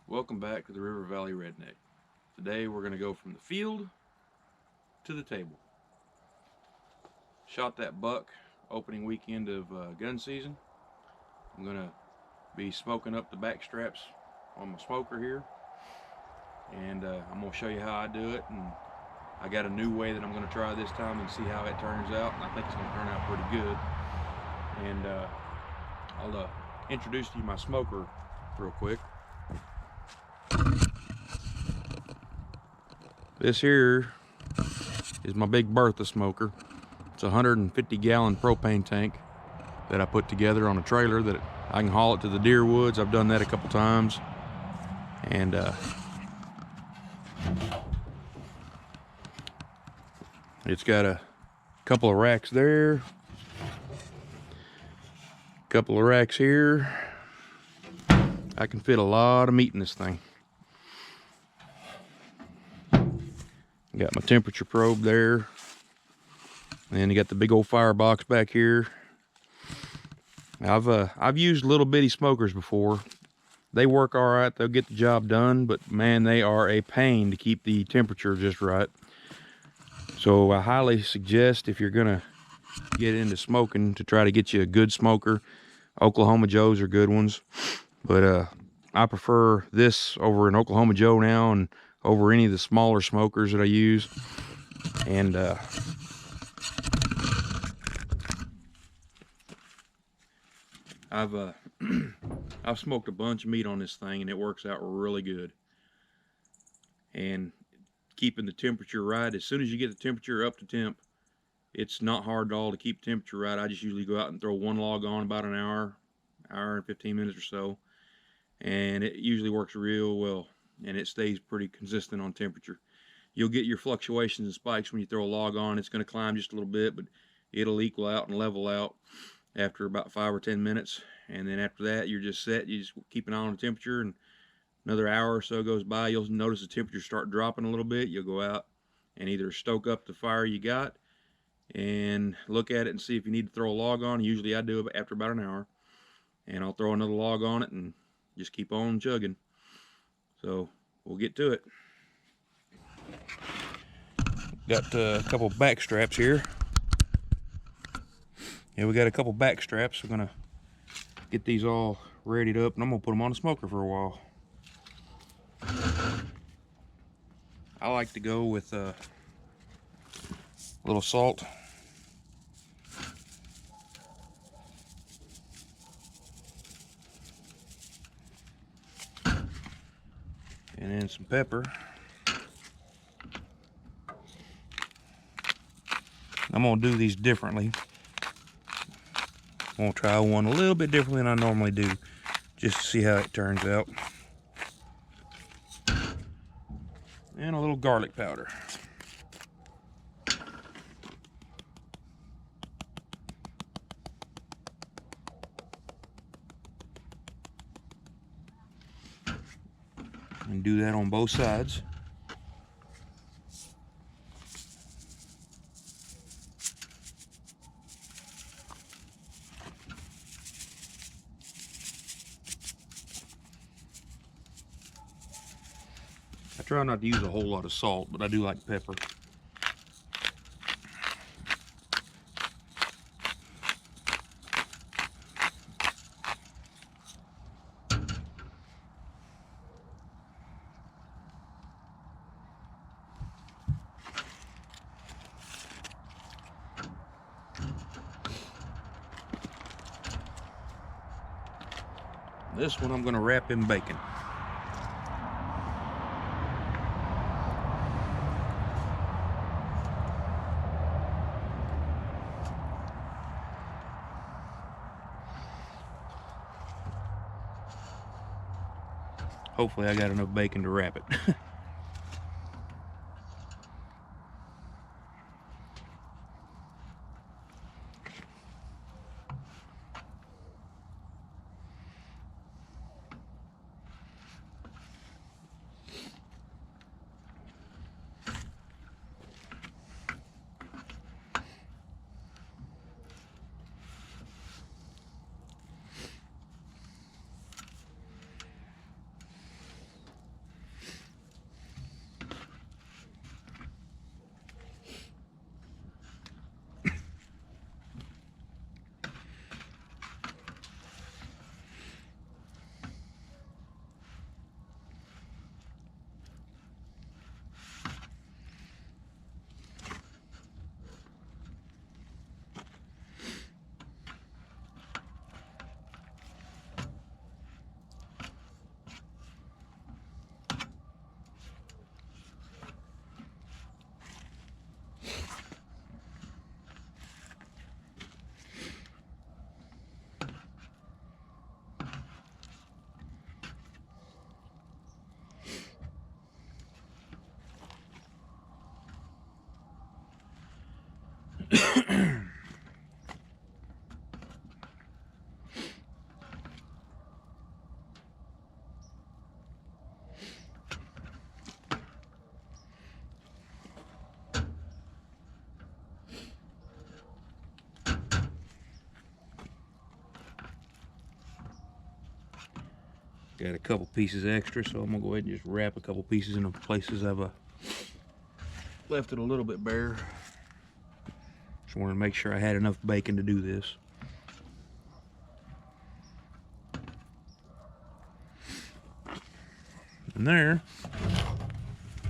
Welcome back to the River Valley Redneck. Today we're going to go from the field to the table. Shot that buck opening weekend of gun season. I'm going to be smoking up the backstraps on my smoker here, and I'm going to show you how I do it. And I got a new way that I'm going to try this time and see how it turns out. And I think it's going to turn out pretty good. And I'll introduce to you my smoker real quick. This here is my big Bertha smoker. It's a 150-gallon propane tank that I put together on a trailer that I can haul it to the deer woods. I've done that a couple times. And it's got a couple of racks there, a couple of racks here. I can fit a lot of meat in this thing. Got my temperature probe there. And you got the big old firebox back here. I've used little bitty smokers before. They work all right. They'll get the job done, but man, they are a pain to keep the temperature just right. So I highly suggest, if you're gonna get into smoking, to try to get you a good smoker. Oklahoma Joes are good ones, but I prefer this over an Oklahoma Joe now, and over any of the smaller smokers that I use. And I've I've smoked a bunch of meat on this thing, and it works out really good. And keeping the temperature right, as soon as you get the temperature up to temp, it's not hard at all to keep the temperature right. I just usually go out and throw one log on about an hour and 15 minutes or so, and it usually works real well, and it stays pretty consistent on temperature. You'll get your fluctuations and spikes when you throw a log on. It's going to climb just a little bit, but it'll equal out and level out after about 5 or 10 minutes. And then after that, you're just set. You just keep an eye on the temperature, and another hour or so goes by, you'll notice the temperature start dropping a little bit. You'll go out and either stoke up the fire you got and look at it and see if you need to throw a log on. Usually I do it after about an hour, and I'll throw another log on it and just keep on chugging. So we'll get to it. Got a couple back straps here. Yeah, we got a couple back straps. We're gonna get these all readied up, and I'm gonna put them on the smoker for a while. I like to go with a little salt. And then some pepper. I'm gonna do these differently. I'm gonna try one a little bit differently than I normally do, just to see how it turns out. And a little garlic powder. And do that on both sides. I try not to use a whole lot of salt, but I do like pepper. This one I'm gonna wrap in bacon. Hopefully I got enough bacon to wrap it. Got a couple pieces extra, so I'm gonna go ahead and just wrap a couple pieces in the places I've left it a little bit bare. Just wanted to make sure I had enough bacon to do this. And there,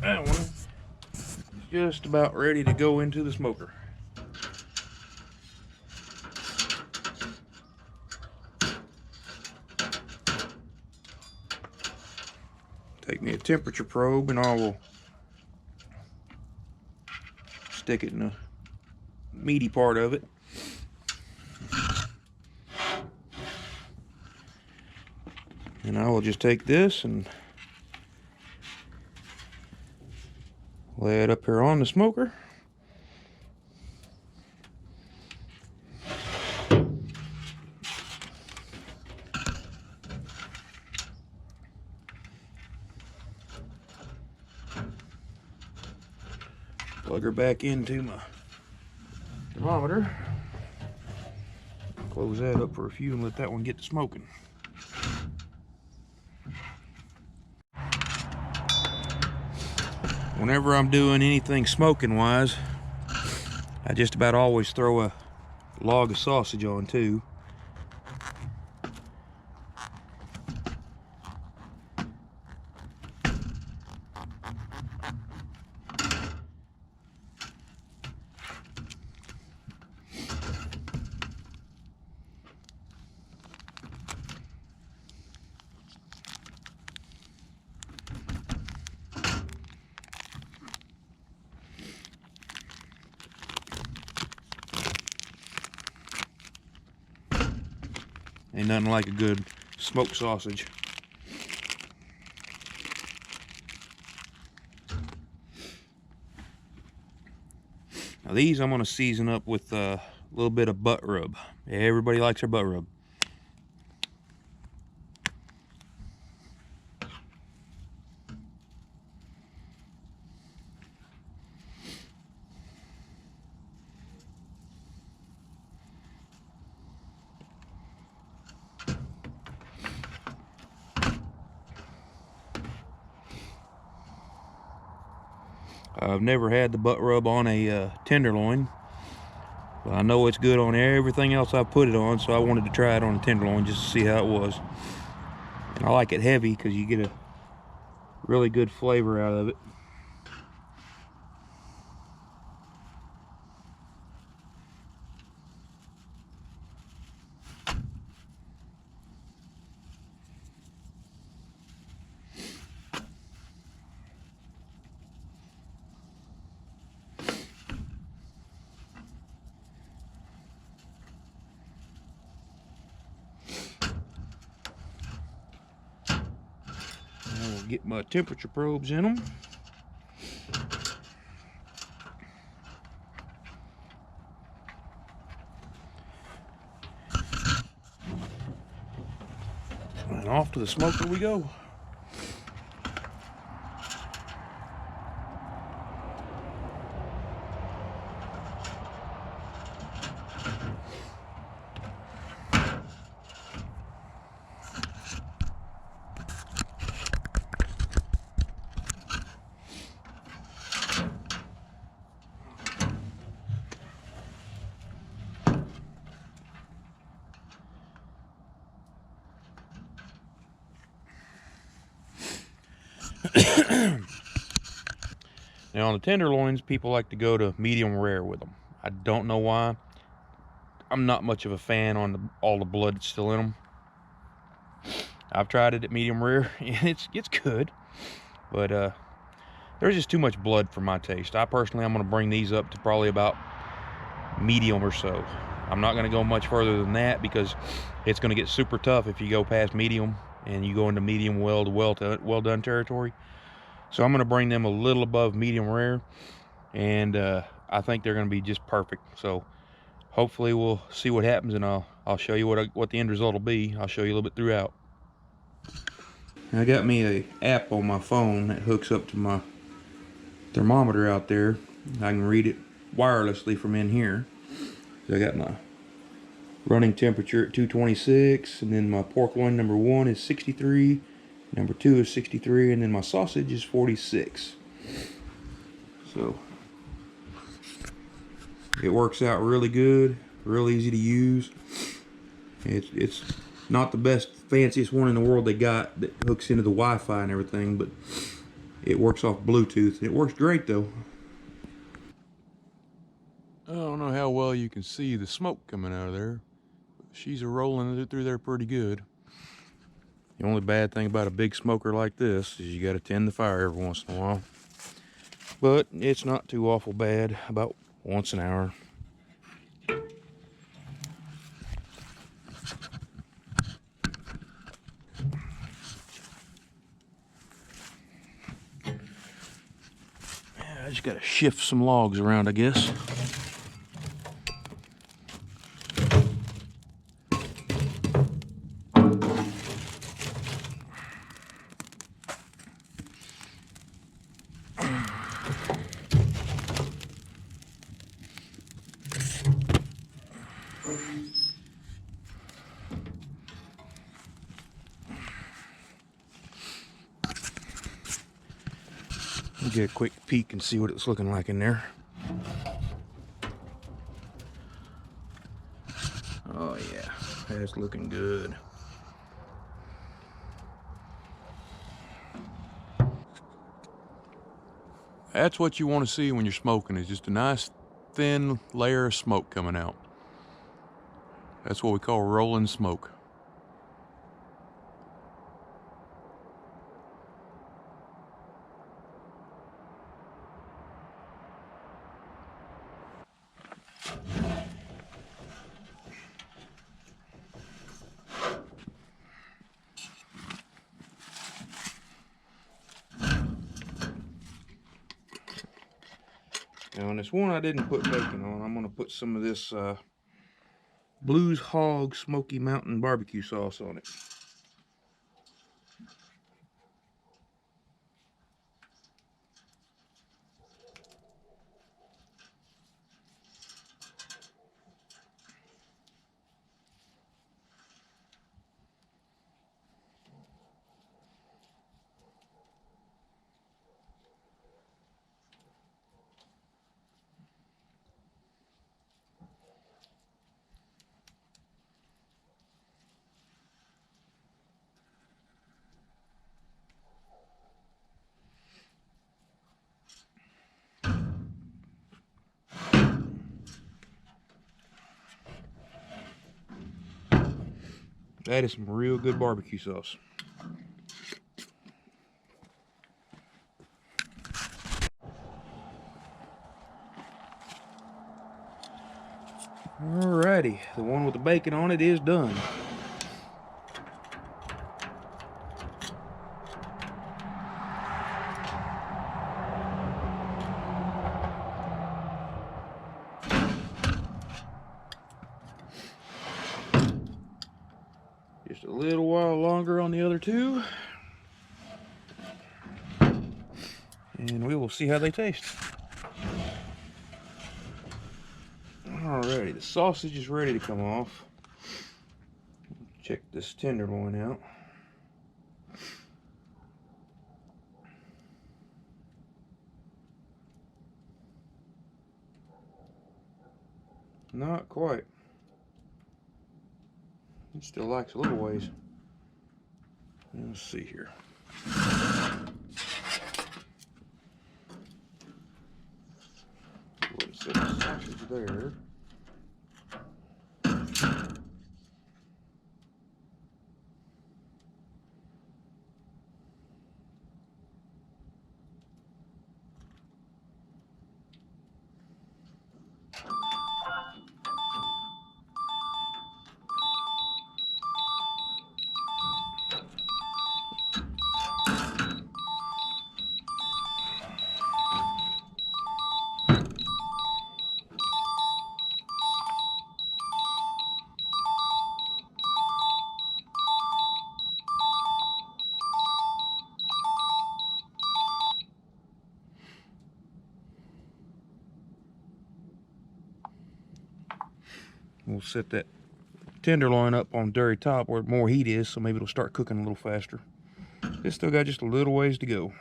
that one is just about ready to go into the smoker. Take me a temperature probe and I will stick it in the meaty part of it. And I will just take this and lay it up here on the smoker. Plug her back into my thermometer. Close that up for a few and let that one get to smoking. Whenever I'm doing anything smoking wise, I just about always throw a log of sausage on too. Ain't nothing like a good smoked sausage. Now these I'm gonna season up with a little bit of butt rub. Everybody likes their butt rub. I've never had the butt rub on a tenderloin, but I know it's good on everything else I've put it on, so I wanted to try it on a tenderloin just to see how it was. And I like it heavy because you get a really good flavor out of it. I will get my temperature probes in them. And off to the smoker we go. Now on the tenderloins, people like to go to medium rare with them. I don't know why. I'm not much of a fan on all the blood that's still in them. I've tried it at medium rare, and it's good, but there's just too much blood for my taste. I'm going to bring these up to probably about medium or so. I'm not going to go much further than that because it's going to get super tough if you go past medium and you go into medium well done territory. So I'm going to bring them a little above medium rare, and I think they're going to be just perfect. So hopefully we'll see what happens, and I'll show you what the end result will be. I'll show you a little bit throughout. I got me a app on my phone that hooks up to my thermometer out there. I can read it wirelessly from in here. So I got my running temperature at 226, and then my pork loin number 1 is 63, Number 2 is 63, and then my sausage is 46. So it works out really good, real easy to use. It's not the best, fanciest one in the world they got that hooks into the Wi-Fi and everything, but it works off Bluetooth. It works great though. I don't know how well you can see the smoke coming out of there. She's rolling it through there pretty good. The only bad thing about a big smoker like this is you got to tend the fire every once in a while. But it's not too awful bad, about once an hour. I just got to shift some logs around, I guess. Get a quick peek and see what it's looking like in there. Oh yeah, that's looking good. That's what you want to see when you're smoking, is just a nice thin layer of smoke coming out. That's what we call rolling smoke. Now on this one I didn't put bacon on, I'm going to put some of this Blues Hog Smoky Mountain barbecue sauce on it. That is some real good barbecue sauce. Alrighty, the one with the bacon on it is done. Just a little while longer on the other two, and we will see how they taste. Alrighty, the sausage is ready to come off. Check this tenderloin out. Not quite. It still likes a little ways. Let's see here. Let's set the sausage there. We'll set that tenderloin up on dirty top where more heat is, so maybe it'll start cooking a little faster. It's still got just a little ways to go.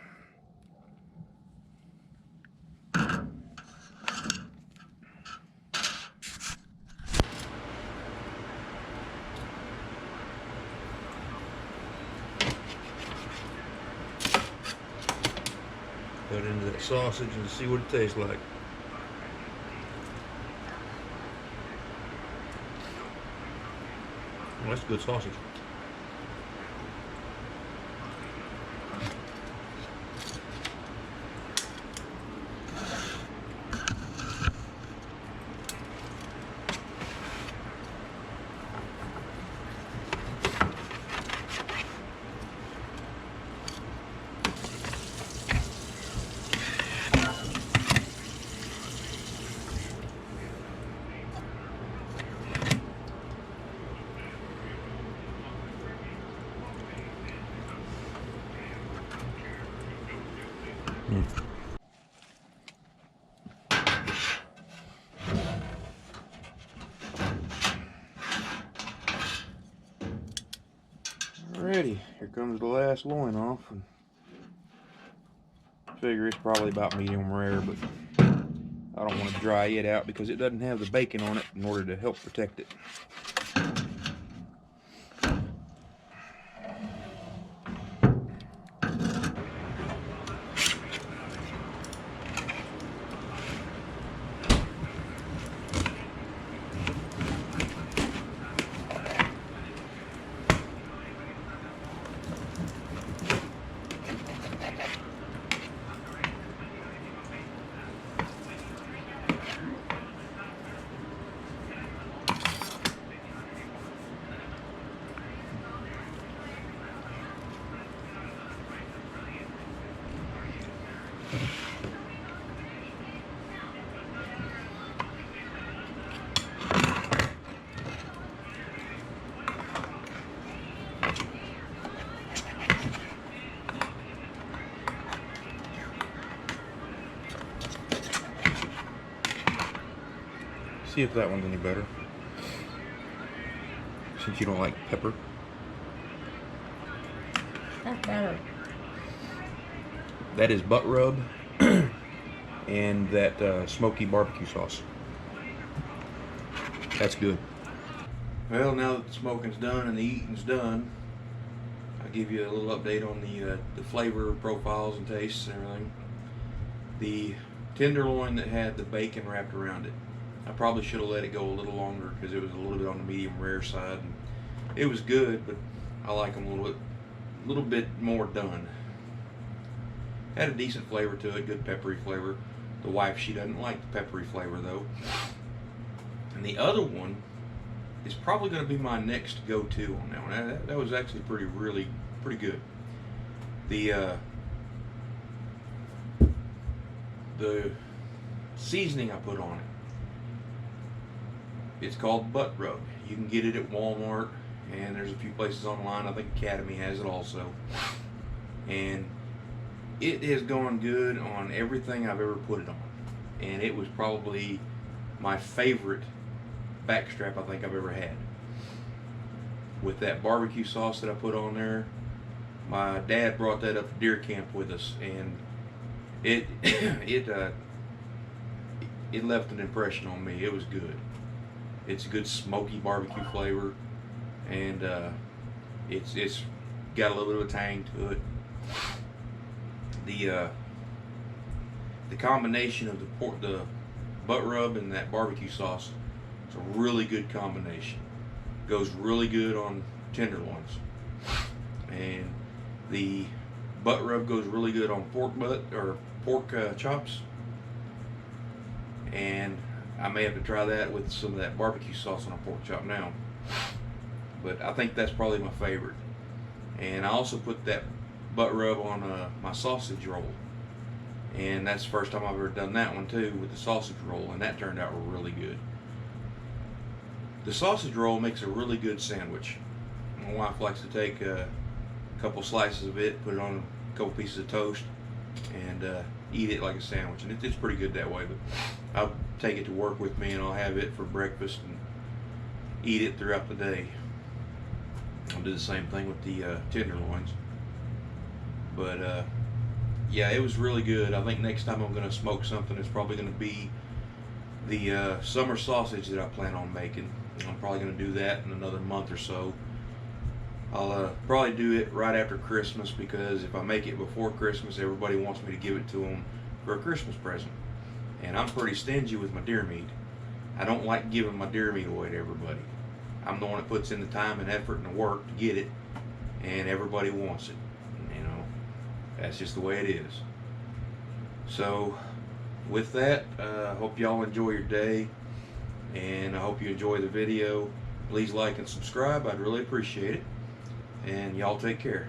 Cut into that sausage and see what it tastes like. Well, that's good sausage. Alrighty, here comes the last loin off. And I figure it's probably about medium rare, but I don't want to dry it out because it doesn't have the bacon on it in order to help protect it. See if that one's any better. Since you don't like pepper. That's better. That is butt rub and that smoky barbecue sauce. That's good. Well, now that the smoking's done and the eating's done, I'll give you a little update on the flavor profiles and tastes and everything. The tenderloin that had the bacon wrapped around it, I probably should have let it go a little longer because it was a little bit on the medium rare side. And it was good, but I like them a little bit more done. Had a decent flavor to it, good peppery flavor. The wife, she doesn't like the peppery flavor though. And the other one is probably going to be my next go-to on that one. That was actually pretty good. The seasoning I put on it, it's called butt rub. You can get it at Walmart, and there's a few places online. I think Academy has it also. And it has gone good on everything I've ever put it on. And it was probably my favorite backstrap I think I've ever had. With that barbecue sauce that I put on there, my dad brought that up to deer camp with us, and it it left an impression on me. It was good. It's a good smoky barbecue flavor, and it's got a little bit of a tang to it. The combination of the butt rub and that barbecue sauce is a really good combination. Goes really good on tenderloins, and the butt rub goes really good on pork butt or pork chops. And I may have to try that with some of that barbecue sauce on a pork chop now. But I think that's probably my favorite. And I also put that butt rub on my sausage roll. And that's the first time I've ever done that one too, with the sausage roll, and that turned out really good. The sausage roll makes a really good sandwich. My wife likes to take a couple slices of it, put it on a couple pieces of toast, and eat it like a sandwich. And it's pretty good that way. But I'll take it to work with me, and I'll have it for breakfast and eat it throughout the day. I'll do the same thing with the tenderloins. But yeah, it was really good. I think next time I'm going to smoke something, it's probably going to be the summer sausage that I plan on making. I'm probably going to do that in another month or so. I'll probably do it right after Christmas, because if I make it before Christmas, everybody wants me to give it to them for a Christmas present. And I'm pretty stingy with my deer meat. I don't like giving my deer meat away to everybody. I'm the one that puts in the time and effort and the work to get it, and everybody wants it. You know, that's just the way it is. So, with that, I hope y'all enjoy your day, and I hope you enjoy the video. Please like and subscribe. I'd really appreciate it. And y'all take care.